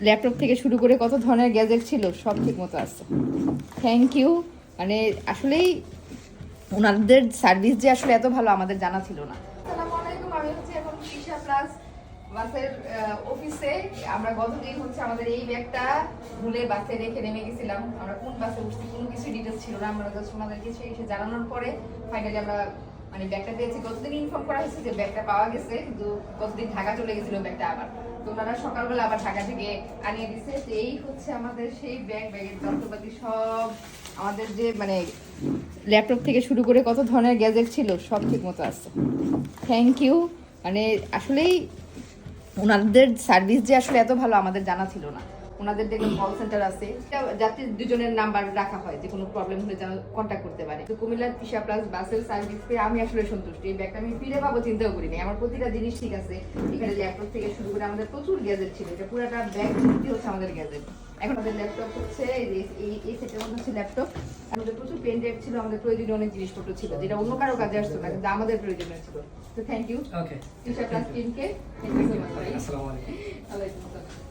Laptop থেকে শুরু করে কত ধরনের গ্যাজেট ছিল সব ঠিক মতো আছে। Thank you. মানে আসলেই ওনাদের সার্ভিস যে আসলে এত ভালো আমাদের জানা ছিল না। আসসালামু আলাইকুম, আমি হচ্ছে এখন তৃষা প্লাস বাসের অফিসে। আমরা গতদিন হচ্ছে আমাদের এই ব্যাগটা ভুলে বাসে রেখে নেমে গেছিলাম। আমরা কোন বাসে উঠছি কোনো কিছু ডিটেলস ছিল না, আমরা জাস্ট ওনাদের কিছু এসে জানানোর পরে ফাইনালি আমরা মানে ব্যাগটা পেয়েছি। গতদিন ইনফর্ম করা হয়েছে যে ব্যাগটা পাওয়া গেছে, কিন্তু গতদিন ঢাকা চলে গেছিল ব্যাগটা আবার, তো ওনারা সকালবেলা আবার ঢাকা থেকে আনিয়ে দিছে। তো এই হচ্ছে আমাদের সেই ব্যাগের যন্ত্রপাতি সব, আমাদের যে মানে ল্যাপটপ থেকে শুরু করে কত ধরনের গ্যাজেট ছিল সব ঠিক মতো আছে। Thank you. মানে আসলেই ওনাদের সার্ভিস যে আসলে এত ভালো আমাদের জানা ছিল না। ওনাদের দেখলাম কল সেন্টার আছে, যাতে দুজনের নাম্বার রাখা হয়, যে কোনো প্রবলেম হলে যেন কন্ট্যাক্ট করতে পারে। তো কুমিল্লার তৃষা প্লাস বাসের সার্ভিস পেয়ে আমি আসলে সন্তুষ্ট। এই ব্যাগটা আমি ফিরে পাবো চিন্তাও করিনি। আমার প্রতিটা জিনিস ঠিক আছে, এখানে ল্যাপটপ থেকে শুরু করে আমাদের প্রচুর গ্যাজেট ছিল, এটা পুরোটা ব্যাগ ভর্তি হচ্ছে আমাদের গ্যাজেট। এখন আমাদের ল্যাপটপ হচ্ছে এই সেটের মধ্যে হচ্ছে ল্যাপটপ, আমাদের প্রচুর পেন ড্রাইভ ছিল, আমাদের প্রয়োজনীয় অনেক জিনিসপত্র ছিল যেটা অন্য কারো কাজে আসতো না, কিন্তু আমাদের প্রয়োজনীয় ছিল। তো থ্যাংক ইউ তৃষা প্লাস টিমকে। Thank you so much. আসসালামু আলাইকুম।